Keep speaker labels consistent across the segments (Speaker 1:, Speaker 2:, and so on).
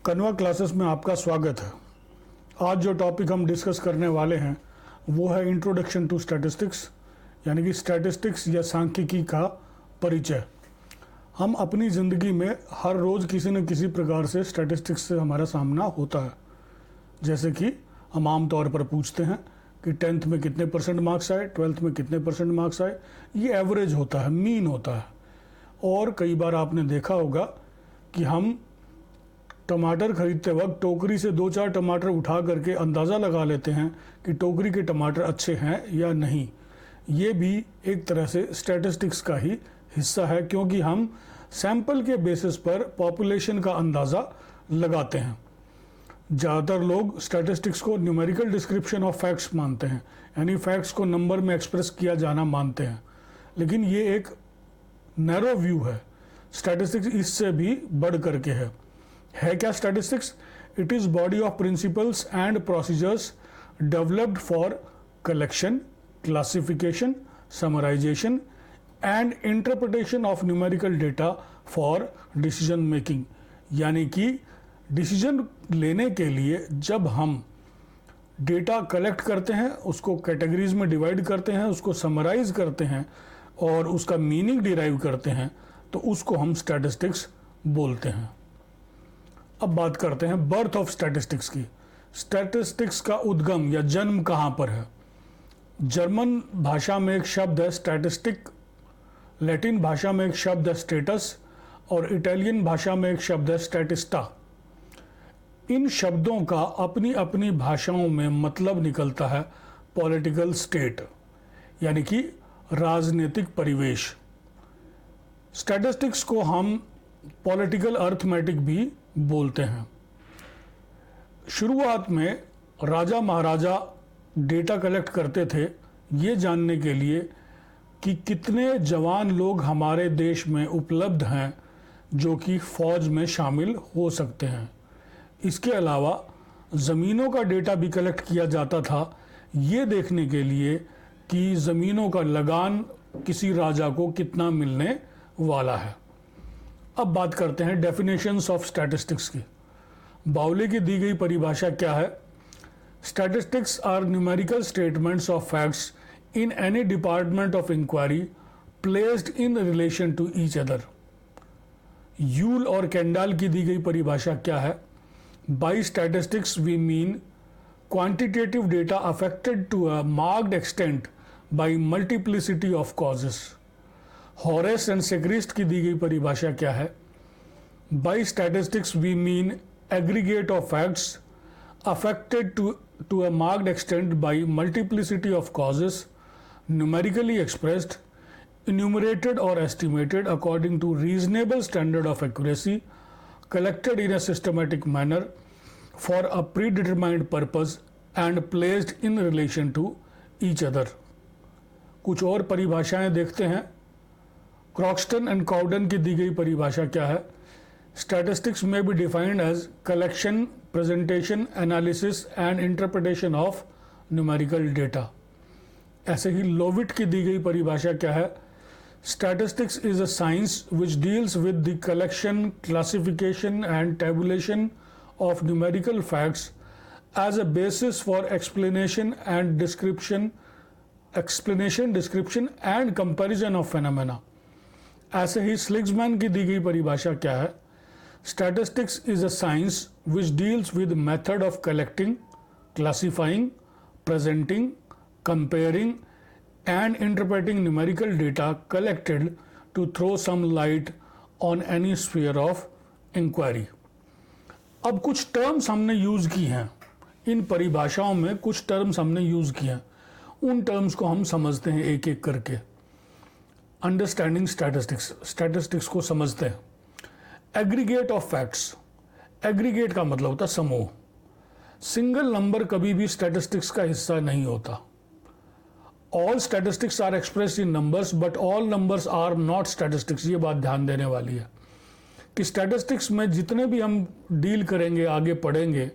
Speaker 1: Kanva classes में आपका स्वागत है। आज जो टॉपिक हम डिस्कस करने वाले हैं वो है इंट्रोडक्शन टू स्टैटिस्टिक्स, यानी कि स्टैटिस्टिक्स या सांख्यिकी का परिचय। हम अपनी ज़िंदगी में हर रोज़ किसी न किसी प्रकार से स्टैटिस्टिक्स से हमारा सामना होता है। जैसे कि हम आम तौर पर पूछते हैं कि 10th में कितने % मार्क्स आए, 12th में कितने % मार्क्स आए। ये एवरेज होता है, मीन होता है। और कई बार आपने देखा होगा कि हम टमाटर खरीदते वक्त टोकरी से 2-4 टमाटर उठा करके अंदाज़ा लगा लेते हैं कि टोकरी के टमाटर अच्छे हैं या नहीं। ये भी एक तरह से स्टैटिस्टिक्स का ही हिस्सा है, क्योंकि हम सैंपल के बेसिस पर पॉपुलेशन का अंदाज़ा लगाते हैं। ज़्यादातर लोग स्टैटिस्टिक्स को न्यूमेरिकल डिस्क्रिप्शन ऑफ फैक्ट्स मानते हैं, यानी फैक्ट्स को नंबर में एक्सप्रेस किया जाना मानते हैं। लेकिन ये एक नैरो व्यू है। स्टैटिस्टिक्स इससे भी बढ़ करके है क्या statistics? It is body of principles and procedures developed for collection, classification, summarisation and interpretation of numerical data for decision making. यानी कि डिसीजन लेने के लिए जब हम डेटा कलेक्ट करते हैं, उसको कैटेगरीज में डिवाइड करते हैं, उसको समराइज करते हैं और उसका मीनिंग डिराइव करते हैं, तो उसको हम स्टैटिस्टिक्स बोलते हैं। अब बात करते हैं बर्थ ऑफ स्टैटिस्टिक्स की। स्टैटिस्टिक्स का उद्गम या जन्म कहाँ पर है? जर्मन भाषा में एक शब्द है स्टैटिस्टिक, लैटिन भाषा में एक शब्द है स्टेटस और इटालियन भाषा में एक शब्द है स्टैटिस्टा। इन शब्दों का अपनी अपनी भाषाओं में मतलब निकलता है पॉलिटिकल स्टेट, यानी कि राजनीतिक परिवेश। स्टैटिस्टिक्स को हम पॉलिटिकल अर्थमेटिक भी बोलते हैं। शुरुआत में राजा महाराजा डेटा कलेक्ट करते थे ये जानने के लिए कि कितने जवान लोग हमारे देश में उपलब्ध हैं जो कि फौज में शामिल हो सकते हैं। इसके अलावा ज़मीनों का डेटा भी कलेक्ट किया जाता था ये देखने के लिए कि ज़मीनों का लगान किसी राजा को कितना मिलने वाला है। अब बात करते हैं डेफिनेशंस ऑफ स्टैटिस्टिक्स की। बाउले की दी गई परिभाषा क्या है? Statistics are numerical statements of facts in any department of inquiry placed in relation to each other. Yule और कैंडाल की दी गई परिभाषा क्या है? By statistics we mean quantitative data affected to a marked extent by multiplicity of causes. Horace and Secrist की दी गई परिभाषा क्या है? By statistics we mean aggregate of facts affected to a marked extent by multiplicity of causes, numerically expressed, enumerated or estimated according to reasonable standard of accuracy, collected in a systematic manner for a predetermined purpose and placed in relation to each other। कुछ और परिभाषाएं देखते हैं। क्रॉक्सटन and cow dung की दी गई परिभाषा क्या है? Statistics may be defined as collection, presentation, analysis and interpretation of numerical data. ऐसे ही लोविट की दी गई परिभाषा क्या है? Statistics is a science which deals with the collection, classification and tabulation of numerical facts as a basis for explanation, description and comparison of phenomena। ऐसे ही स्लिग्समैन की दी गई परिभाषा क्या है? Statistics is a science which deals with method of collecting, classifying, presenting, comparing and interpreting numerical data collected to throw some light on any sphere of inquiry। अब कुछ terms हमने यूज़ की हैं, इन परिभाषाओं में कुछ टर्म्स हमने यूज़ किए हैं, उन टर्म्स को हम समझते हैं एक एक करके। अंडरस्टैंडिंग स्टैटिस्टिक्स, स्टैटिस्टिक्स को समझते हैं। एग्रीगेट ऑफ फैक्ट्स, एग्रीगेट का मतलब होता है समूह। सिंगल नंबर कभी भी स्टैटिस्टिक्स का हिस्सा नहीं होता। All statistics are expressed in numbers but all numbers are not statistics. ये बात ध्यान देने वाली है कि स्टैटिस्टिक्स में जितने भी हम डील करेंगे, आगे पढ़ेंगे,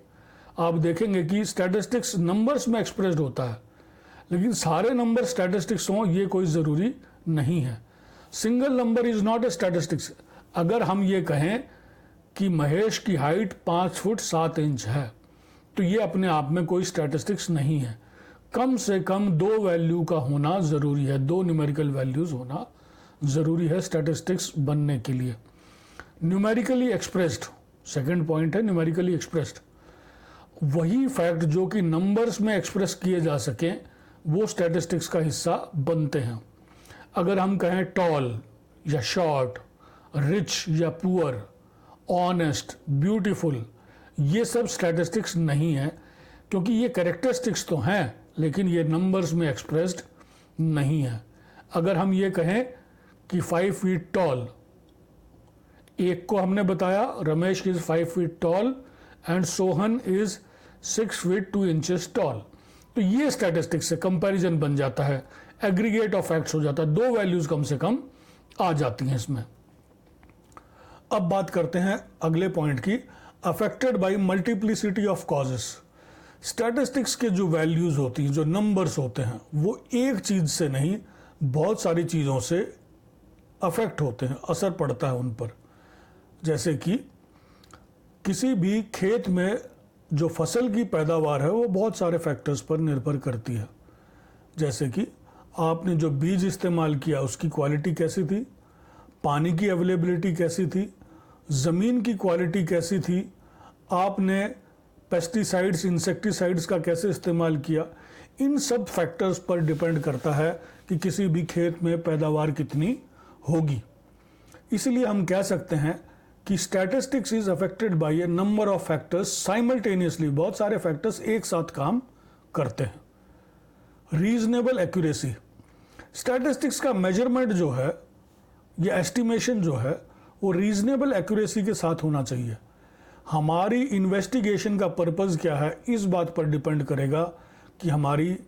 Speaker 1: आप देखेंगे कि स्टैटिस्टिक्स नंबर्स में एक्सप्रेस्ड होता है, लेकिन सारे नंबर स्टैटिस्टिक्स हों ये कोई ज़रूरी नहीं है। Single number is not a statistics. अगर हम ये कहें कि महेश की हाइट 5 फुट 7 इंच है, तो ये अपने आप में कोई स्टैटिस्टिक्स नहीं है। कम से कम 2 वैल्यू का होना ज़रूरी है, 2 न्यूमेरिकल वैल्यूज़ होना ज़रूरी है स्टैटिस्टिक्स बनने के लिए। न्यूमेरिकली एक्सप्रेस्ड, सेकंड पॉइंट है न्यूमेरिकली एक्सप्रेस्ड, वही फैक्ट जो कि नंबर्स में एक्सप्रेस किए जा सकें वो स्टैटिस्टिक्स का हिस्सा बनते हैं। अगर हम कहें टॉल या शॉर्ट, रिच या पुअर, ऑनेस्ट, ब्यूटीफुल, ये सब स्टैटिस्टिक्स नहीं है, क्योंकि ये कैरेक्टरिस्टिक्स तो हैं लेकिन ये नंबर्स में एक्सप्रेस्ड नहीं है। अगर हम ये कहें कि 5 फीट टॉल, एक को हमने बताया Ramesh is 5 feet tall and Sohan is 6 feet 2 inches tall, तो ये स्टैटिस्टिक्स से कंपैरिजन बन जाता है, एग्रीगेट ऑफ फैक्ट्स हो जाता है, 2 वैल्यूज कम से कम आ जाती हैं इसमें। अब बात करते हैं अगले पॉइंट की, affected by multiplicity of causes. Statistics के जो वैल्यूज होती हैं, जो नंबर्स होते हैं, वो एक चीज से नहीं बहुत सारी चीजों से अफेक्ट होते हैं, असर पड़ता है उन पर। जैसे कि किसी भी खेत में जो फसल की पैदावार है वो बहुत सारे फैक्टर्स पर निर्भर करती है। जैसे कि आपने जो बीज इस्तेमाल किया उसकी क्वालिटी कैसी थी, पानी की अवेलेबिलिटी कैसी थी, ज़मीन की क्वालिटी कैसी थी, आपने पेस्टिसाइड्स, इंसेक्टिसाइड्स का कैसे इस्तेमाल किया, इन सब फैक्टर्स पर डिपेंड करता है कि किसी भी खेत में पैदावार कितनी होगी। इसलिए हम कह सकते हैं कि statistics is affected by A number of factors simultaneously, बहुत सारे फैक्टर्स एक साथ काम करते हैं। रीजनेबल एक्यूरेसी, स्टैटिस्टिक्स का मेजरमेंट जो है या एस्टिमेशन जो है वो रीजनेबल एक्यूरेसी के साथ होना चाहिए। हमारी इन्वेस्टिगेशन का पर्पस क्या है इस बात पर डिपेंड करेगा कि हमारी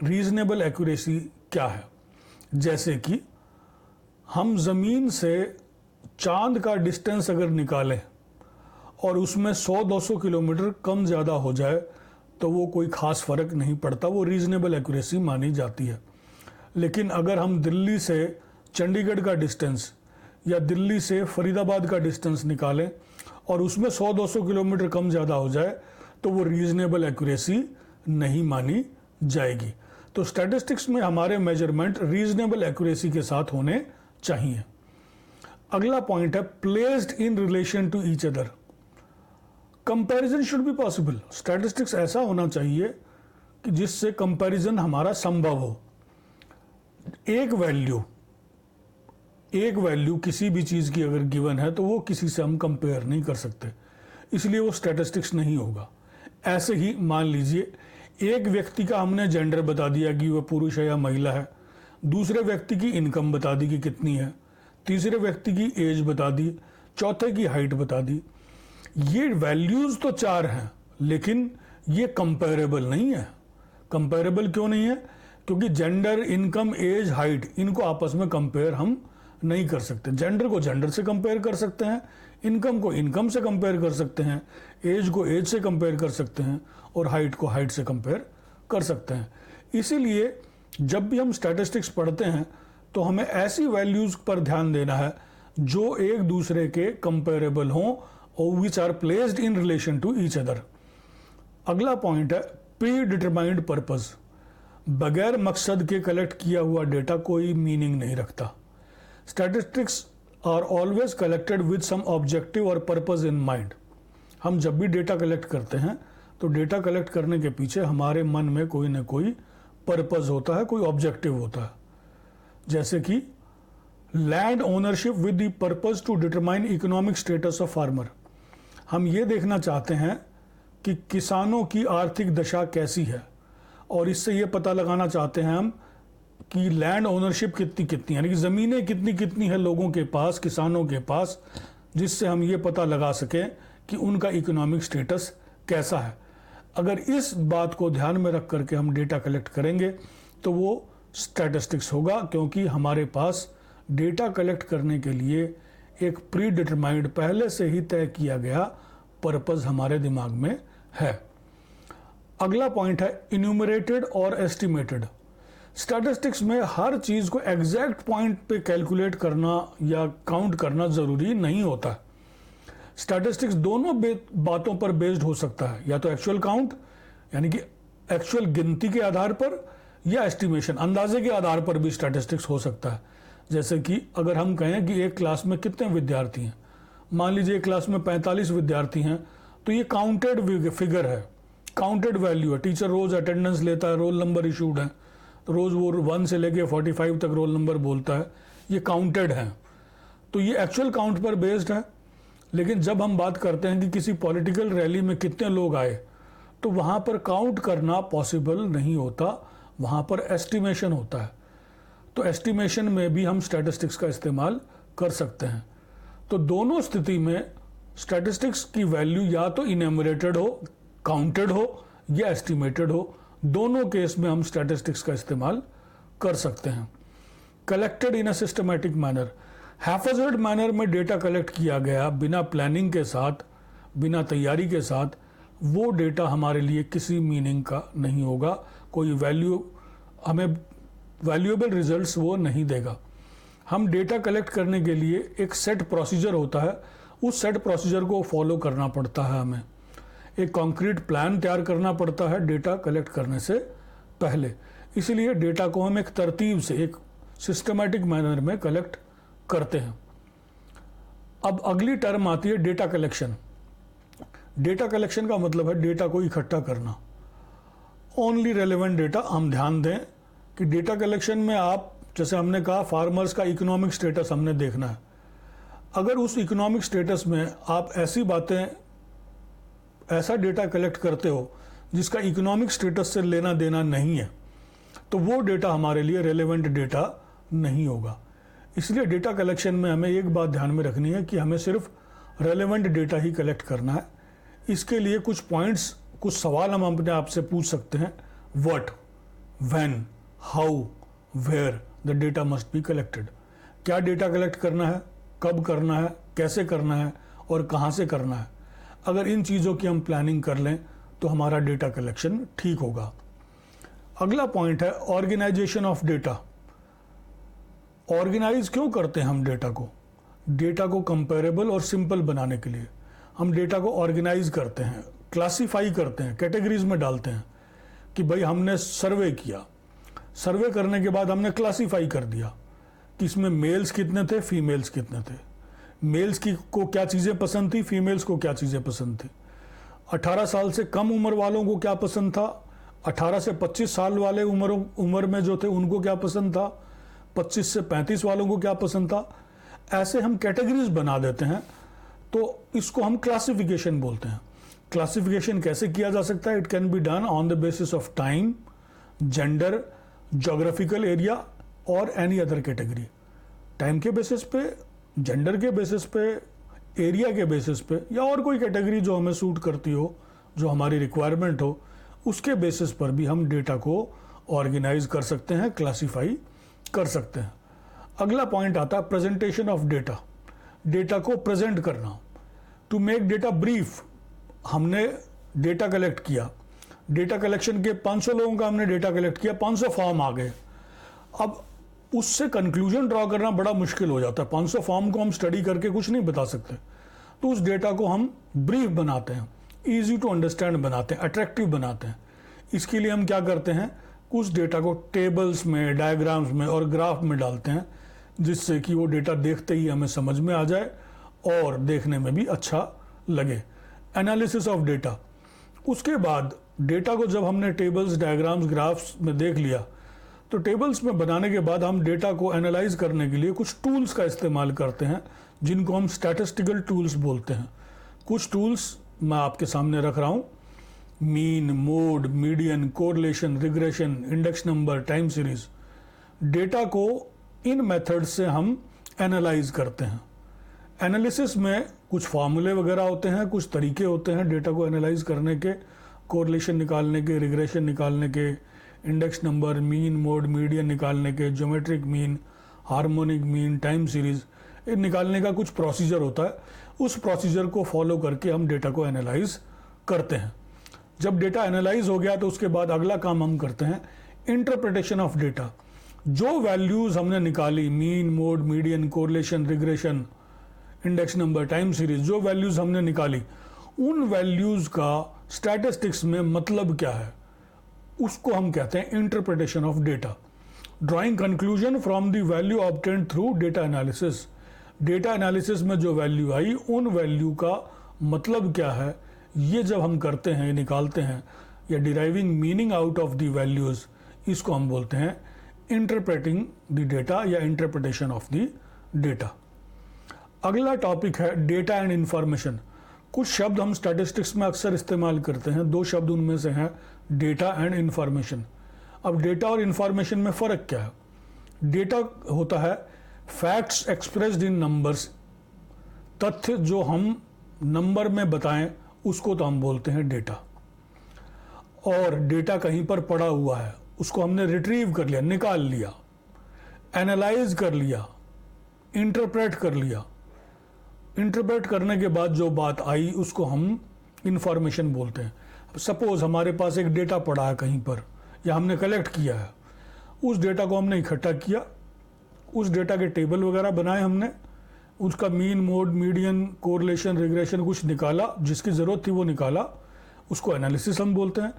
Speaker 1: रीजनेबल एक्यूरेसी क्या है। जैसे कि हम ज़मीन से चांद का डिस्टेंस अगर निकालें और उसमें 100-200 किलोमीटर कम ज़्यादा हो जाए तो वो कोई ख़ास फ़र्क नहीं पड़ता, वो रीजनेबल एक्यूरेसी मानी जाती है। लेकिन अगर हम दिल्ली से चंडीगढ़ का डिस्टेंस या दिल्ली से फरीदाबाद का डिस्टेंस निकालें और उसमें 100-200 किलोमीटर कम ज़्यादा हो जाए तो वो रीजनेबल एक्यूरेसी नहीं मानी जाएगी। तो स्टैटिस्टिक्स में हमारे मेजरमेंट रीजनेबल एक्यूरेसी के साथ होने चाहिए। अगला पॉइंट है placed in relation to each other. Comparison should be possible. Statistics ऐसा होना चाहिए कि जिससे कंपैरिजन हमारा संभव हो। एक वैल्यू किसी भी चीज़ की अगर गिवन है तो वो किसी से हम कंपेयर नहीं कर सकते, इसलिए वो स्टैटिस्टिक्स नहीं होगा। ऐसे ही मान लीजिए एक व्यक्ति का हमने जेंडर बता दिया कि वह पुरुष है या महिला है, दूसरे व्यक्ति की इनकम बता दी कि कितनी है, तीसरे व्यक्ति की एज बता दी, चौथे की हाइट बता दी। ये वैल्यूज़ तो 4 हैं लेकिन ये कंपेरेबल नहीं है। कंपेरेबल क्यों नहीं है? क्योंकि जेंडर, इनकम, एज, हाइट, इनको आपस में कंपेयर हम नहीं कर सकते। जेंडर को जेंडर से कंपेयर कर सकते हैं, इनकम को इनकम से कंपेयर कर सकते हैं, एज को एज से कंपेयर कर सकते हैं और हाइट को हाइट से कंपेयर कर सकते हैं। इसीलिए जब भी हम स्टैटिस्टिक्स पढ़ते हैं तो हमें ऐसी वैल्यूज़ पर ध्यान देना है जो एक दूसरे के कंपेरेबल हों और which are placed in relation to each other. अगला पॉइंट है प्री डिटरमाइंड पर्पस। बगैर मकसद के कलेक्ट किया हुआ डेटा कोई मीनिंग नहीं रखता। Statistics are always collected with some objective और पर्पस इन माइंड। हम जब भी डेटा कलेक्ट करते हैं तो डेटा कलेक्ट करने के पीछे हमारे मन में कोई ना कोई पर्पस होता है, कोई ऑब्जेक्टिव होता है। जैसे कि land ownership with the purpose to determine economic status of farmer. हम ये देखना चाहते हैं कि किसानों की आर्थिक दशा कैसी है और इससे ये पता लगाना चाहते हैं हम कि लैंड ओनरशिप कितनी कितनी, यानी कि ज़मीनें कितनी कितनी है लोगों के पास, किसानों के पास, जिससे हम ये पता लगा सकें कि उनका इकोनॉमिक स्टेटस कैसा है। अगर इस बात को ध्यान में रख करके हम डेटा कलेक्ट करेंगे तो वो स्टैटिस्टिक्स होगा, क्योंकि हमारे पास डेटा कलेक्ट करने के लिए एक प्री डिटरमाइंड, पहले से ही तय किया गया पर्पस हमारे दिमाग में है। अगला पॉइंट है इन्यूमरेटेड और एस्टिमेटेड। स्टैटिस्टिक्स में हर चीज़ को एग्जैक्ट पॉइंट पे कैलकुलेट करना या काउंट करना ज़रूरी नहीं होता। स्टैटिस्टिक्स दोनों बातों पर बेस्ड हो सकता है, या तो एक्चुअल काउंट यानी कि एक्चुअल गिनती के आधार पर, या एस्टिमेशन अंदाजे के आधार पर भी स्टैटिस्टिक्स हो सकता है। जैसे कि अगर हम कहें कि एक क्लास में कितने विद्यार्थी हैं, मान लीजिए एक क्लास में 45 विद्यार्थी हैं, तो ये काउंटेड फिगर है, काउंटेड वैल्यू है। टीचर रोज अटेंडेंस लेता है, रोल नंबर इशूड है, तो रोज वो 1 से लेके 45 तक रोल नंबर बोलता है, ये काउंटेड है, तो ये एक्चुअल काउंट पर बेस्ड है। लेकिन जब हम बात करते हैं कि किसी पॉलिटिकल रैली में कितने लोग आए, तो वहाँ पर काउंट करना पॉसिबल नहीं होता, वहाँ पर एस्टिमेशन होता है। तो एस्टिमेशन में भी हम स्टैटिस्टिक्स का इस्तेमाल कर सकते हैं। तो दोनों स्थिति में स्टैटिस्टिक्स की वैल्यू या तो इनएमरेटेड हो, काउंटेड हो, या एस्टिमेटेड हो, दोनों केस में हम स्टैटिस्टिक्स का इस्तेमाल कर सकते हैं। Collected in a systematic manner, haphazard manner में डेटा कलेक्ट किया गया बिना प्लानिंग के साथ, बिना तैयारी के साथ, वो डेटा हमारे लिए किसी मीनिंग का नहीं होगा, कोई वैल्यू हमें वैल्यूएबल रिजल्ट्स वो नहीं देगा। हम डेटा कलेक्ट करने के लिए एक सेट प्रोसीजर होता है, उस सेट प्रोसीजर को फॉलो करना पड़ता है, हमें एक कॉन्क्रीट प्लान तैयार करना पड़ता है डेटा कलेक्ट करने से पहले। इसलिए डेटा को हम एक तरतीब से, एक सिस्टमैटिक मैनर में कलेक्ट करते हैं। अब अगली टर्म आती है डेटा कलेक्शन। डेटा कलेक्शन का मतलब है डेटा को इकट्ठा करना, ओनली रेलेवेंट डेटा। हम ध्यान दें कि डेटा कलेक्शन में आप, जैसे हमने कहा, फार्मर्स का इकोनॉमिक स्टेटस हमने देखना है। अगर उस इकोनॉमिक स्टेटस में आप ऐसी बातें, ऐसा डेटा कलेक्ट करते हो जिसका इकोनॉमिक स्टेटस से लेना देना नहीं है, तो वो डेटा हमारे लिए रेलेवेंट डेटा नहीं होगा। इसलिए डेटा कलेक्शन में हमें एक बात ध्यान में रखनी है कि हमें सिर्फ रेलेवेंट डेटा ही कलेक्ट करना है। इसके लिए कुछ पॉइंट्स, कुछ सवाल हम अपने आप से पूछ सकते हैं। What, when, how, where the data must be collected. क्या डेटा कलेक्ट करना है, कब करना है, कैसे करना है और कहाँ से करना है। अगर इन चीज़ों की हम प्लानिंग कर लें तो हमारा डेटा कलेक्शन ठीक होगा। अगला पॉइंट है ऑर्गेनाइजेशन ऑफ डेटा। ऑर्गेनाइज क्यों करते हैं हम डेटा को? डेटा को कंपेरेबल और सिंपल बनाने के लिए हम डेटा को ऑर्गेनाइज करते हैं, क्लासीफाई करते हैं, कैटेगरीज में डालते हैं कि भाई हमने सर्वे किया, सर्वे करने के बाद हमने क्लासीफाई कर दिया कि इसमें मेल्स कितने थे, फीमेल्स कितने थे, मेल्स की को क्या चीज़ें पसंद थी, फीमेल्स को क्या चीज़ें पसंद थी, 18 साल से कम उम्र वालों को क्या पसंद था, 18 से 25 साल वाले उम्र में जो थे उनको क्या पसंद था, 25 से 35 वालों को क्या पसंद था। ऐसे हम कैटेगरीज बना देते हैं, तो इसको हम क्लासिफिकेशन बोलते हैं। क्लासिफिकेशन कैसे किया जा सकता है? It can be done on the basis of time, gender, geographical area और एनी अदर कैटेगरी। टाइम के बेसिस पे, जेंडर के बेसिस पे, एरिया के बेसिस पे, या और कोई कैटेगरी जो हमें सूट करती हो, जो हमारी रिक्वायरमेंट हो, उसके बेसिस पर भी हम डेटा को ऑर्गेनाइज कर सकते हैं, क्लासीफाई कर सकते हैं। अगला पॉइंट आता है प्रेजेंटेशन ऑफ डेटा। डेटा को प्रेजेंट करना, टू मेक डेटा ब्रीफ। हमने डेटा कलेक्ट किया, डेटा कलेक्शन के 500 लोगों का हमने डेटा कलेक्ट किया, 500 फॉर्म आ गए। अब उससे कंक्लूजन ड्रॉ करना बड़ा मुश्किल हो जाता है। 500 फॉर्म को हम स्टडी करके कुछ नहीं बता सकते, तो उस डेटा को हम ब्रीफ बनाते हैं, इजी टू अंडरस्टैंड बनाते हैं, अट्रैक्टिव बनाते हैं। इसके लिए हम क्या करते हैं, कुछ डेटा को टेबल्स में, डायग्राम्स में और ग्राफ में डालते हैं, जिससे कि वो डेटा देखते ही हमें समझ में आ जाए और देखने में भी अच्छा लगे। Analysis of data. उसके बाद डेटा को जब हमने टेबल्स, डायग्राम्स, ग्राफ्स में देख लिया, तो टेबल्स में बनाने के बाद हम डेटा को एनालाइज करने के लिए कुछ टूल्स का इस्तेमाल करते हैं, जिनको हम स्टैटिस्टिकल टूल्स बोलते हैं। कुछ टूल्स मैं आपके सामने रख रहा हूँ। Mean, mode, median, correlation, regression, index number, time series. Data को इन मेथड से हम एनालाइज करते हैं। एनालिसिस में कुछ फार्मूले वगैरह होते हैं, कुछ तरीके होते हैं डेटा को एनालाइज करने के, कोरिलेशन निकालने के, रिग्रेशन निकालने के, index number, mean, mode, median निकालने के, geometric mean, harmonic mean, time series, इन निकालने का कुछ प्रोसीजर होता है। उस प्रोसीजर को फॉलो करके हम डेटा को एनालाइज करते हैं। जब डेटा एनालाइज हो गया तो उसके बाद अगला काम हम करते हैं इंटरप्रिटेशन ऑफ डेटा। जो वैल्यूज हमने निकाली, mean, mode, median, correlation, regression, index number, time series, जो वैल्यूज़ हमने निकाली, उन वैल्यूज़ का स्टैटिस्टिक्स में मतलब क्या है, उसको हम कहते हैं interpretation of data. Drawing conclusion from the value obtained through data analysis. Data analysis में जो वैल्यू आई, उन वैल्यू का मतलब क्या है, ये जब हम करते हैं, निकालते हैं, या deriving meaning out of the values, इसको हम बोलते हैं इंटरप्रेटिंग द डेटा या इंटरप्रिटेशन ऑफ द डेटा। अगला टॉपिक है डेटा एंड इंफॉर्मेशन। कुछ शब्द हम स्टैटिस्टिक्स में अक्सर इस्तेमाल करते हैं, दो शब्द उनमें से हैं डेटा एंड इंफॉर्मेशन। अब डेटा और इंफॉर्मेशन में फ़र्क क्या है? डेटा होता है फैक्ट्स एक्सप्रेस्ड इन नंबर्स, तथ्य जो हम नंबर में बताएं उसको तो हम बोलते हैं डेटा। और डेटा कहीं पर पड़ा हुआ है, उसको हमने रिट्रीव कर लिया, निकाल लिया, एनालाइज कर लिया, इंटरप्रेट कर लिया। इंटरप्रेट करने के बाद जो बात आई उसको हम इंफॉर्मेशन बोलते हैं। सपोज हमारे पास एक डेटा पड़ा है कहीं पर, या हमने कलेक्ट किया है, उस डेटा को हमने इकट्ठा किया, उस डेटा के टेबल वगैरह बनाए हमने, उसका mean, mode, median, correlation, regression कुछ निकाला, जिसकी ज़रूरत थी वो निकाला, उसको एनालिसिस हम बोलते हैं।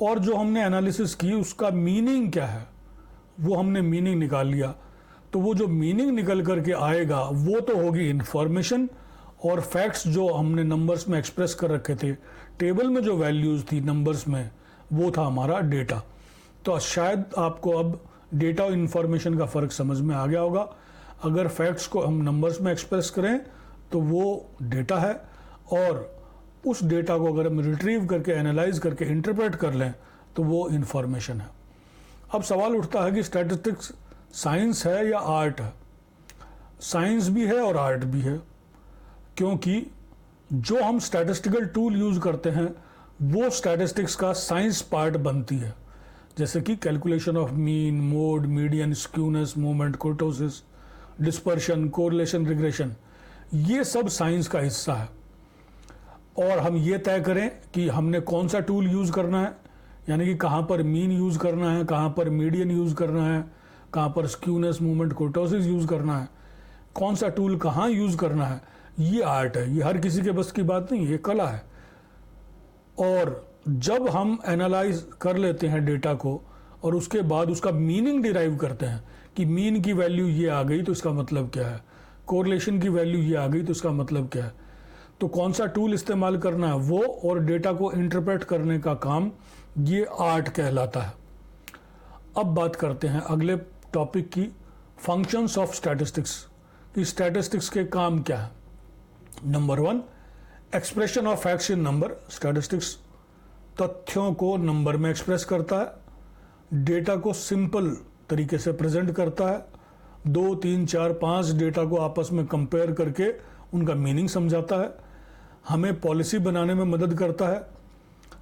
Speaker 1: और जो हमने एनालिसिस की उसका मीनिंग क्या है, वो हमने मीनिंग निकाल लिया, तो वो जो मीनिंग निकल करके आएगा वो तो होगी इंफॉर्मेशन, और फैक्ट्स जो हमने नंबर्स में एक्सप्रेस कर रखे थे, टेबल में जो वैल्यूज़ थी नंबर्स में, वो था हमारा डेटा। तो शायद आपको अब डेटा और इंफॉर्मेशन का फ़र्क समझ में आ गया होगा। अगर फैक्ट्स को हम नंबर्स में एक्सप्रेस करें तो वो डेटा है, और उस डेटा को अगर हम रिट्रीव करके, एनालाइज करके, इंटरप्रेट कर लें तो वो इंफॉर्मेशन है। अब सवाल उठता है कि स्टैटिस्टिक्स साइंस है या आर्ट है? साइंस भी है और आर्ट भी है, क्योंकि जो हम स्टैटिस्टिकल टूल यूज़ करते हैं वो स्टैटिस्टिक्स का साइंस पार्ट बनती है, जैसे कि calculation of mean, mode, median, skewness, moment, कुर्टोसिस, dispersion, correlation, regression, ये सब साइंस का हिस्सा है। और हम ये तय करें कि हमने कौन सा टूल यूज़ करना है, यानी कि कहाँ पर मीन यूज़ करना है, कहाँ पर मीडियन यूज़ करना है, कहाँ पर स्क्यूनेस, मोमेंट, कुर्टोसिस यूज़ करना है, कौन सा टूल कहाँ यूज़ करना है, ये आर्ट है। ये हर किसी के बस की बात नहीं, ये कला है। और जब हम एनालाइज कर लेते हैं डेटा को और उसके बाद उसका मीनिंग डिराइव करते हैं कि मीन की वैल्यू ये आ गई तो इसका मतलब क्या है, कोरिलेशन की वैल्यू ये आ गई तो इसका मतलब क्या है, तो कौन सा टूल इस्तेमाल करना है वो, और डेटा को इंटरप्रेट करने का काम, ये आर्ट कहलाता है। अब बात करते हैं अगले टॉपिक की, फंक्शंस ऑफ स्टैटिस्टिक्स, कि स्टैटिस्टिक्स के काम क्या है। Number 1, expression of facts in number. Statistics तथ्यों को नंबर में एक्सप्रेस करता है, डेटा को सिंपल तरीके से प्रेजेंट करता है, 2, 3, 4, 5 डेटा को आपस में कंपेयर करके उनका मीनिंग समझाता है, हमें पॉलिसी बनाने में मदद करता है,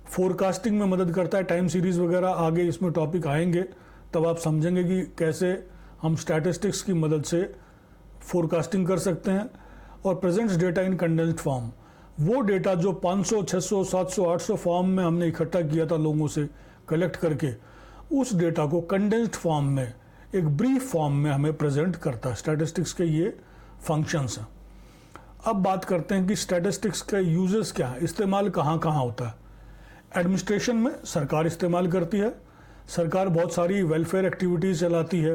Speaker 1: फोरकास्टिंग में मदद करता है, टाइम सीरीज़ वगैरह आगे इसमें टॉपिक आएंगे तब आप समझेंगे कि कैसे हम स्टैटिस्टिक्स की मदद से फोरकास्टिंग कर सकते हैं। और प्रेजेंट्स डेटा इन कंडेंस्ड फॉर्म, वो डेटा जो 500, 600, 700, 800 फॉर्म में हमने इकट्ठा किया था लोगों से कलेक्ट करके, उस डेटा को कंडेंस्ड फॉर्म में, एक ब्रीफ फॉर्म में हमें प्रेजेंट करता है। स्टैटिस्टिक्स के ये फंक्शंस हैं। अब बात करते हैं कि स्टैटिस्टिक्स के यूजेस क्या है, इस्तेमाल कहाँ कहाँ होता है। एडमिनिस्ट्रेशन में सरकार इस्तेमाल करती है, सरकार बहुत सारी वेलफेयर एक्टिविटीज़ चलाती है,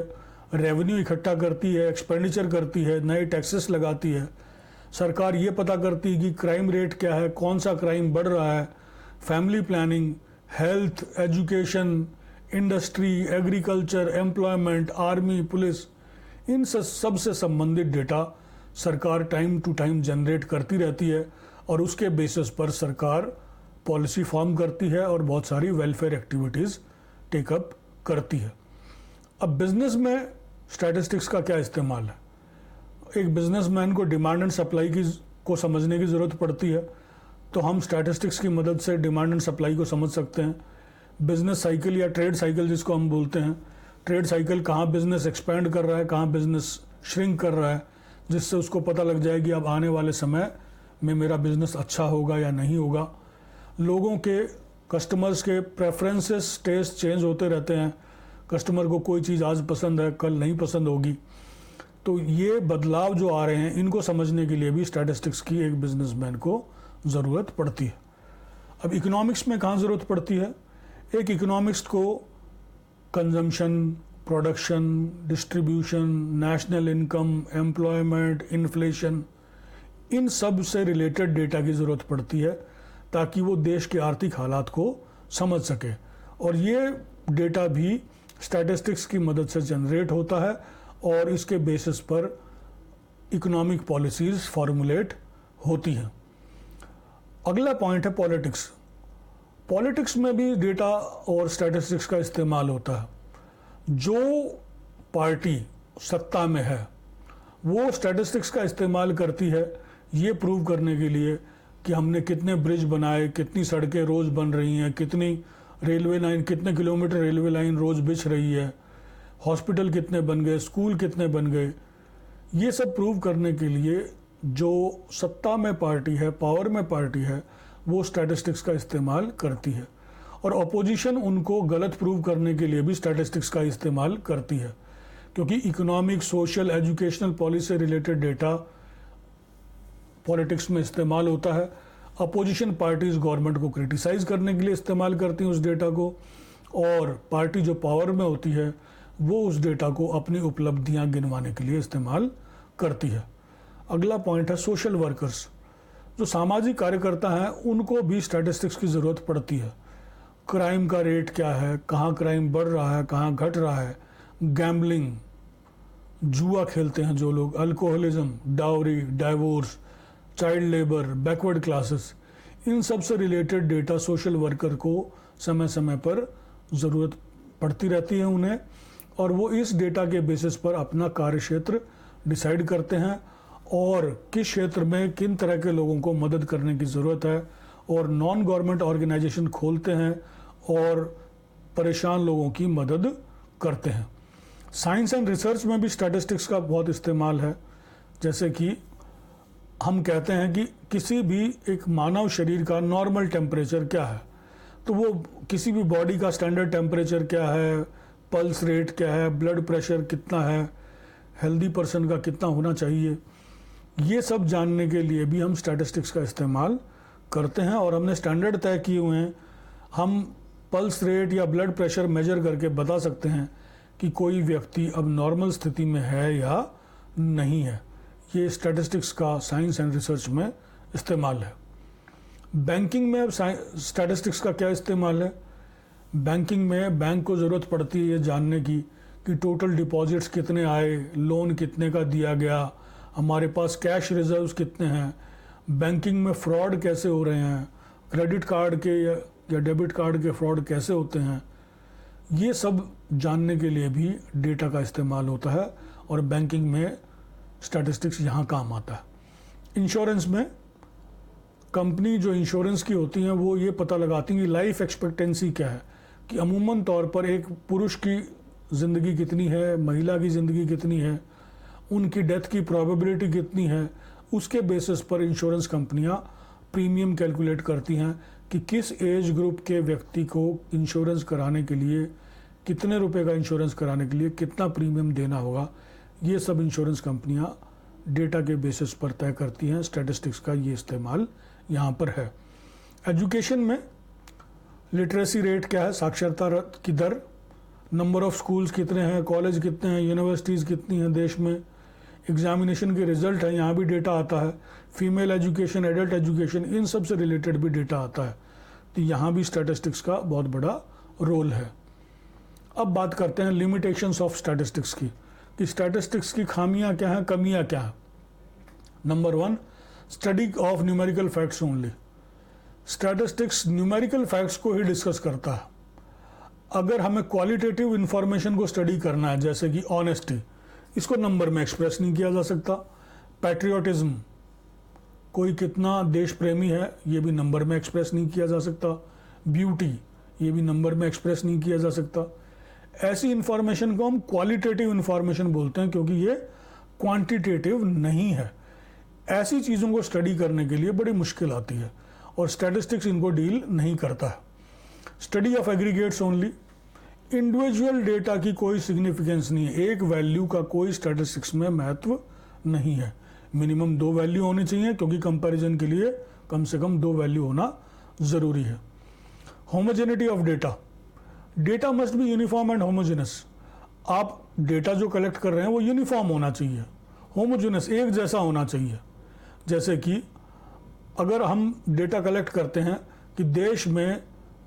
Speaker 1: रेवेन्यू इकट्ठा करती है, एक्सपेंडिचर करती है, नए टैक्सेस लगाती है। सरकार ये पता करती है कि क्राइम रेट क्या है, कौन सा क्राइम बढ़ रहा है, family planning, health, education, industry, agriculture, employment, army, police, इन सब से संबंधित डेटा सरकार टाइम टू टाइम जनरेट करती रहती है, और उसके बेसिस पर सरकार पॉलिसी फॉर्म करती है और बहुत सारी वेलफेयर एक्टिविटीज़ टेकअप करती है। अब बिजनेस में स्टैटिस्टिक्स का क्या इस्तेमाल है? एक बिजनेसमैन को डिमांड एंड सप्लाई को समझने की ज़रूरत पड़ती है, तो हम स्टैटिस्टिक्स की मदद से डिमांड एंड सप्लाई को समझ सकते हैं। बिजनेस साइकिल या ट्रेड साइकिल जिसको हम बोलते हैं, ट्रेड साइकिल कहाँ बिजनेस एक्सपेंड कर रहा है, कहाँ बिजनेस श्रिंक कर रहा है, जिससे उसको पता लग जाएगी अब आने वाले समय में मेरा बिजनेस अच्छा होगा या नहीं होगा। लोगों के, कस्टमर्स के प्रेफरेंसेस, टेस्ट चेंज होते रहते हैं, कस्टमर को कोई चीज़ आज पसंद है कल नहीं पसंद होगी, तो ये बदलाव जो आ रहे हैं इनको समझने के लिए भी स्टैटिस्टिक्स की एक बिजनेसमैन को ज़रूरत पड़ती है। अब इकोनॉमिक्स में कहाँ ज़रूरत पड़ती है? एक इकोनॉमिक्स को consumption, production, distribution, national income, employment, inflation, इन सब से रिलेटेड डेटा की ज़रूरत पड़ती है ताकि वो देश के आर्थिक हालात को समझ सके। और ये डेटा भी स्टैटिस्टिक्स की मदद से जनरेट होता है और इसके बेसिस पर इकोनॉमिक पॉलिसीज़ फॉर्मुलेट होती हैं। अगला पॉइंट है पॉलिटिक्स। पॉलिटिक्स में भी डेटा और स्टैटिस्टिक्स का इस्तेमाल होता है। जो पार्टी सत्ता में है वो स्टैटिस्टिक्स का इस्तेमाल करती है ये प्रूव करने के लिए कि हमने कितने ब्रिज बनाए, कितनी सड़कें रोज़ बन रही हैं, कितनी रेलवे लाइन, कितने किलोमीटर रेलवे लाइन रोज़ बिछ रही है, हॉस्पिटल कितने बन गए, स्कूल कितने बन गए। ये सब प्रूव करने के लिए जो सत्ता में पार्टी है, पावर में पार्टी है, वो स्टैटिस्टिक्स का इस्तेमाल करती है। और अपोजिशन उनको गलत प्रूव करने के लिए भी स्टैटिस्टिक्स का इस्तेमाल करती है, क्योंकि इकोनॉमिक, सोशल, एजुकेशनल पॉलिसी से रिलेटेड डेटा पॉलिटिक्स में इस्तेमाल होता है। अपोजिशन पार्टीज गवर्नमेंट को क्रिटिसाइज करने के लिए इस्तेमाल करती हैं उस डेटा को, और पार्टी जो पावर में होती है वो उस डेटा को अपनी उपलब्धियां गिनवाने के लिए इस्तेमाल करती है। अगला पॉइंट है सोशल वर्कर्स। जो सामाजिक कार्यकर्ता हैं उनको भी स्टैटिस्टिक्स की ज़रूरत पड़ती है। क्राइम का रेट क्या है, कहाँ क्राइम बढ़ रहा है, कहाँ घट रहा है, गैम्बलिंग, जुआ खेलते हैं जो लोग, alcoholism, dowry, divorce, child labour, backward classes, इन सब से रिलेटेड डेटा सोशल वर्कर को समय समय पर ज़रूरत पड़ती रहती है उन्हें, और वो इस डेटा के बेसिस पर अपना कार्य क्षेत्र डिसाइड करते हैं और किस क्षेत्र में किन तरह के लोगों को मदद करने की ज़रूरत है, और नॉन गवर्नमेंट ऑर्गेनाइजेशन खोलते हैं और परेशान लोगों की मदद करते हैं। साइंस एंड रिसर्च में भी स्टैटिस्टिक्स का बहुत इस्तेमाल है। जैसे कि हम कहते हैं कि किसी भी एक मानव शरीर का नॉर्मल टेम्परेचर क्या है, तो वो किसी भी बॉडी का स्टैंडर्ड टेम्परेचर क्या है, पल्स रेट क्या है, ब्लड प्रेशर कितना है, हेल्दी पर्सन का कितना होना चाहिए, ये सब जानने के लिए भी हम स्टैटिस्टिक्स का इस्तेमाल करते हैं। और हमने स्टैंडर्ड तय किए हुए हैं। हम पल्स रेट या ब्लड प्रेशर मेजर करके बता सकते हैं कि कोई व्यक्ति अब नॉर्मल स्थिति में है या नहीं है। ये स्टैटिस्टिक्स का साइंस एंड रिसर्च में इस्तेमाल है। बैंकिंग में अब स्टैटिस्टिक्स का क्या इस्तेमाल है? बैंकिंग में बैंक को ज़रूरत पड़ती है ये जानने की कि टोटल डिपॉजिट्स कितने आए, लोन कितने का दिया गया, हमारे पास कैश रिजर्व्स कितने हैं, बैंकिंग में फ्रॉड कैसे हो रहे हैं, क्रेडिट कार्ड के या डेबिट कार्ड के फ्रॉड कैसे होते हैं। ये सब जानने के लिए भी डेटा का इस्तेमाल होता है और बैंकिंग में स्टैटिस्टिक्स यहाँ काम आता है। इंश्योरेंस में कंपनी जो इंश्योरेंस की होती हैं वो ये पता लगाती हैं कि लाइफ एक्सपेक्टेंसी क्या है, कि अमूमन तौर पर एक पुरुष की ज़िंदगी कितनी है, महिला की ज़िंदगी कितनी है, उनकी डेथ की प्रोबेबिलिटी कितनी है। उसके बेसिस पर इंश्योरेंस कंपनियां प्रीमियम कैलकुलेट करती हैं कि किस एज ग्रुप के व्यक्ति को इंश्योरेंस कराने के लिए, कितने रुपए का इंश्योरेंस कराने के लिए कितना प्रीमियम देना होगा। ये सब इंश्योरेंस कंपनियां डेटा के बेसिस पर तय करती हैं। स्टैटिस्टिक्स का ये इस्तेमाल यहाँ पर है। एजुकेशन में लिटरेसी रेट क्या है, साक्षरता की दर, नंबर ऑफ स्कूल्स कितने हैं, कॉलेज कितने हैं, यूनिवर्सिटीज़ कितनी हैं देश में, एग्जामिनेशन के रिजल्ट है, यहाँ भी डेटा आता है। फीमेल एजुकेशन, एडल्ट एजुकेशन, इन सब से रिलेटेड भी डेटा आता है। तो यहाँ भी स्टैटिस्टिक्स का बहुत बड़ा रोल है। अब बात करते हैं लिमिटेशंस ऑफ स्टैटिस्टिक्स की, कि स्टैटिस्टिक्स की खामियां क्या हैं, कमियां क्या हैं। Number 1, study of numerical facts only. Statistics numerical facts को ही डिस्कस करता है। अगर हमें क्वालिटेटिव इंफॉर्मेशन को स्टडी करना है, जैसे कि ऑनेस्टी, इसको नंबर में एक्सप्रेस नहीं किया जा सकता। पैट्रियोटिज्म, कोई कितना देश प्रेमी है, ये भी नंबर में एक्सप्रेस नहीं किया जा सकता। ब्यूटी, ये भी नंबर में एक्सप्रेस नहीं किया जा सकता। ऐसी इंफॉर्मेशन को हम क्वालिटेटिव इंफॉर्मेशन बोलते हैं, क्योंकि ये क्वांटिटेटिव नहीं है। ऐसी चीज़ों को स्टडी करने के लिए बड़ी मुश्किल आती है और स्टैटिस्टिक्स इनको डील नहीं करता है। Study of aggregates only, individual data की कोई सिग्निफिकेंस नहीं है, एक वैल्यू का कोई स्टैटिस्टिक्स में महत्व नहीं है। मिनिमम 2 वैल्यू होनी चाहिए, क्योंकि कंपैरिजन के लिए कम से कम 2 वैल्यू होना ज़रूरी है। Homogeneity of data, data must be uniform and homogeneous. आप डेटा जो कलेक्ट कर रहे हैं वो यूनिफॉर्म होना चाहिए, होमोजेनस, एक जैसा होना चाहिए। जैसे कि अगर हम डेटा कलेक्ट करते हैं कि देश में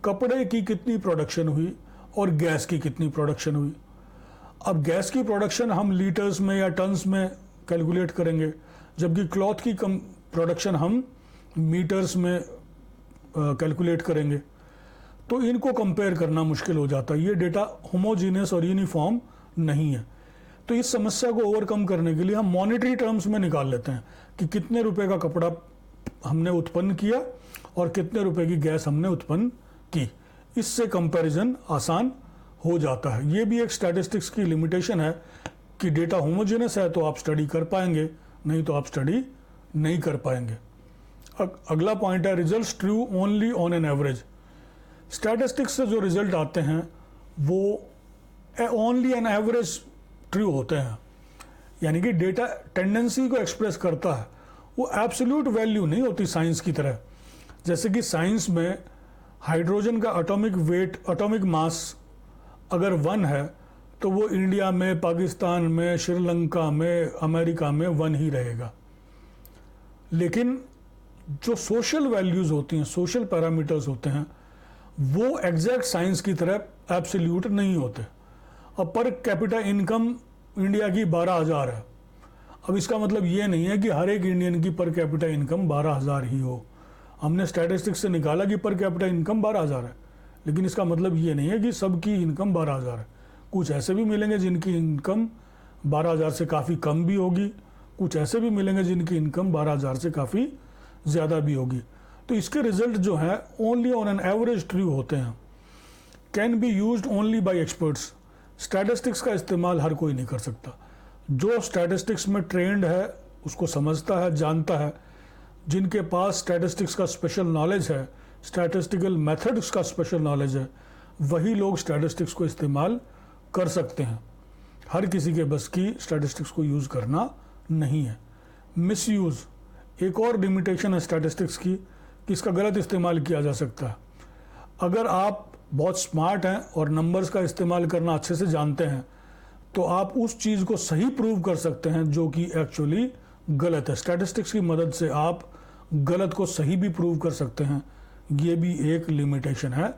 Speaker 1: कपड़े की कितनी प्रोडक्शन हुई और गैस की कितनी प्रोडक्शन हुई, अब गैस की प्रोडक्शन हम लीटर्स में या टन्स में कैलकुलेट करेंगे, जबकि क्लॉथ की प्रोडक्शन हम मीटर्स में कैलकुलेट करेंगे, तो इनको कंपेयर करना मुश्किल हो जाता है। ये डेटा होमोजीनियस और यूनिफॉर्म नहीं है। तो इस समस्या को ओवरकम करने के लिए हम मॉनेटरी टर्म्स में निकाल लेते हैं कि कितने रुपए का कपड़ा हमने उत्पन्न किया और कितने रुपए की गैस हमने उत्पन्न की। इससे कंपैरिजन आसान हो जाता है। ये भी एक स्टैटिस्टिक्स की लिमिटेशन है कि डेटा होमोजेनस है तो आप स्टडी कर पाएंगे, नहीं तो आप स्टडी नहीं कर पाएंगे। अगला पॉइंट है results true only on an average. Statistics से जो रिजल्ट आते हैं वो ओनली एन एवरेज ट्रू होते हैं, यानी कि डेटा टेंडेंसी को एक्सप्रेस करता है, वो एब्सोल्यूट वैल्यू नहीं होती साइंस की तरह। जैसे कि साइंस में हाइड्रोजन का एटॉमिक वेट, एटॉमिक मास अगर 1 है तो वो इंडिया में, पाकिस्तान में, श्रीलंका में, अमेरिका में 1 ही रहेगा। लेकिन जो सोशल वैल्यूज़ होती हैं, सोशल पैरामीटर्स होते हैं, वो एग्जैक्ट साइंस की तरह एब्सोल्यूट नहीं होते। अब पर कैपिटा इनकम इंडिया की 12,000 है। अब इसका मतलब ये नहीं है कि हर एक इंडियन की पर कैपिटा इनकम 12,000 ही हो। हमने स्टैटिस्टिक्स से निकाला कि पर कैपिटा इनकम 12,000 है, लेकिन इसका मतलब ये नहीं है कि सबकी इनकम 12,000 है। कुछ ऐसे भी मिलेंगे जिनकी इनकम 12,000 से काफ़ी कम भी होगी, कुछ ऐसे भी मिलेंगे जिनकी इनकम 12,000 से काफ़ी ज़्यादा भी होगी। तो इसके रिजल्ट जो हैं only on an average true होते हैं। Can be used only by experts. Statistics का इस्तेमाल हर कोई नहीं कर सकता। जो स्टैटिस्टिक्स में ट्रेंड है, उसको समझता है, जानता है, जिनके पास स्टैटिस्टिक्स का स्पेशल नॉलेज है, स्टैटिस्टिकल मेथड्स का स्पेशल नॉलेज है, वही लोग स्टैटिस्टिक्स को इस्तेमाल कर सकते हैं। हर किसी के बस की स्टैटिस्टिक्स को यूज़ करना नहीं है। मिसयूज़ एक और लिमिटेशन है स्टैटिस्टिक्स की कि इसका गलत इस्तेमाल किया जा सकता है। अगर आप बहुत स्मार्ट हैं और नंबर्स का इस्तेमाल करना अच्छे से जानते हैं तो आप उस चीज़ को सही प्रूव कर सकते हैं जो कि एक्चुअली गलत है। स्टैटिस्टिक्स की मदद से आप गलत को सही भी प्रूव कर सकते हैं। ये भी एक लिमिटेशन है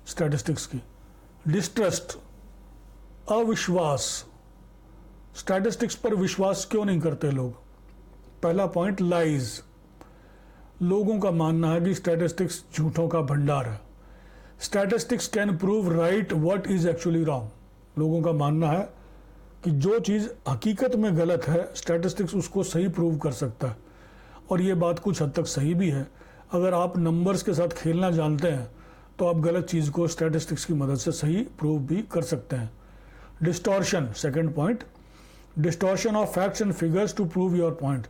Speaker 1: स्टैटिस्टिक्स की। डिस्ट्रस्ट, अविश्वास। स्टैटिस्टिक्स पर विश्वास क्यों नहीं करते लोग? पहला पॉइंट, लाइज। लोगों का मानना है कि स्टैटिस्टिक्स झूठों का भंडार है। Statistics can prove right what is actually wrong. लोगों का मानना है कि जो चीज़ हकीकत में गलत है, स्टैटिस्टिक्स उसको सही प्रूव कर सकता है। और ये बात कुछ हद तक सही भी है। अगर आप नंबर्स के साथ खेलना जानते हैं तो आप गलत चीज़ को स्टैटिस्टिक्स की मदद से सही प्रूव भी कर सकते हैं। Distortion, second point, distortion of facts and figures to prove your point.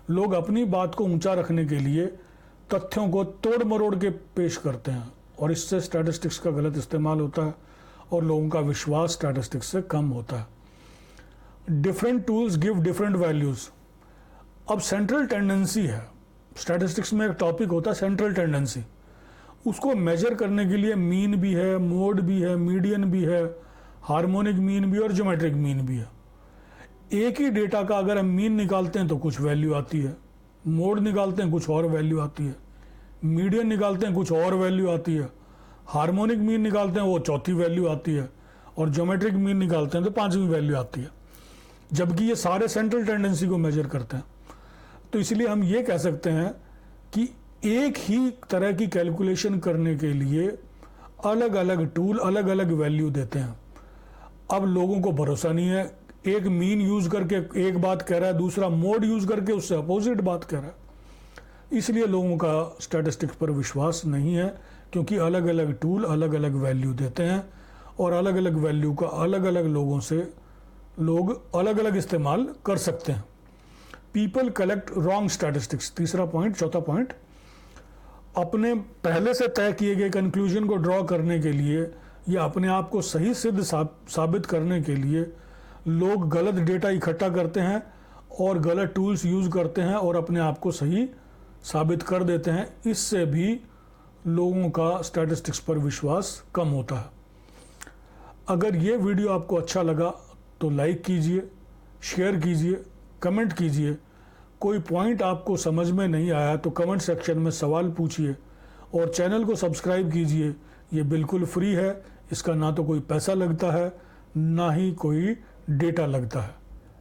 Speaker 1: लोग अपनी बात को ऊंचा रखने के लिए तथ्यों को तोड़ मरोड़ के पेश करते हैं और इससे स्टैटिस्टिक्स का गलत इस्तेमाल होता है और लोगों का विश्वास स्टैटिस्टिक्स से कम होता है। Different tools give different values. अब सेंट्रल टेंडेंसी है, स्टैटिस्टिक्स में एक टॉपिक होता है सेंट्रल टेंडेंसी। उसको मेजर करने के लिए मीन भी है, मोड भी है, मीडियन भी है, हार्मोनिक मीन भी और ज्योमेट्रिक मीन भी है। एक ही डेटा का अगर हम मीन निकालते हैं तो कुछ वैल्यू आती है, मोड निकालते हैं कुछ और वैल्यू आती है, मीडियन निकालते हैं कुछ और वैल्यू आती है, हार्मोनिक मीन निकालते हैं वो चौथी वैल्यू आती है और ज्योमेट्रिक मीन निकालते हैं तो 5वीं वैल्यू आती है, जबकि ये सारे सेंट्रल टेंडेंसी को मेजर करते हैं। तो इसलिए हम ये कह सकते हैं कि एक ही तरह की कैलकुलेशन करने के लिए अलग अलग टूल अलग अलग वैल्यू देते हैं। अब लोगों को भरोसा नहीं है, एक मीन यूज करके एक बात कह रहा है, दूसरा मोड यूज करके उससे अपोजिट बात कह रहा है। इसलिए लोगों का स्टैटिस्टिक्स पर विश्वास नहीं है, क्योंकि अलग अलग टूल अलग अलग वैल्यू देते हैं और अलग अलग वैल्यू का अलग अलग लोगों से लोग अलग अलग इस्तेमाल कर सकते हैं। पीपल कलेक्ट रॉन्ग स्टैटिस्टिक्स, तीसरा पॉइंट, चौथा पॉइंट, अपने पहले से तय किए गए कंक्लूजन को ड्रॉ करने के लिए या अपने आप को सही सिद्ध साबित करने के लिए लोग गलत डेटा इकट्ठा करते हैं और गलत टूल्स यूज़ करते हैं और अपने आप को सही साबित कर देते हैं। इससे भी लोगों का स्टैटिस्टिक्स पर विश्वास कम होता है। अगर ये वीडियो आपको अच्छा लगा तो लाइक कीजिए, शेयर कीजिए, कमेंट कीजिए। कोई पॉइंट आपको समझ में नहीं आया तो कमेंट सेक्शन में सवाल पूछिए और चैनल को सब्सक्राइब कीजिए। ये बिल्कुल फ्री है, इसका ना तो कोई पैसा लगता है ना ही कोई डेटा लगता है।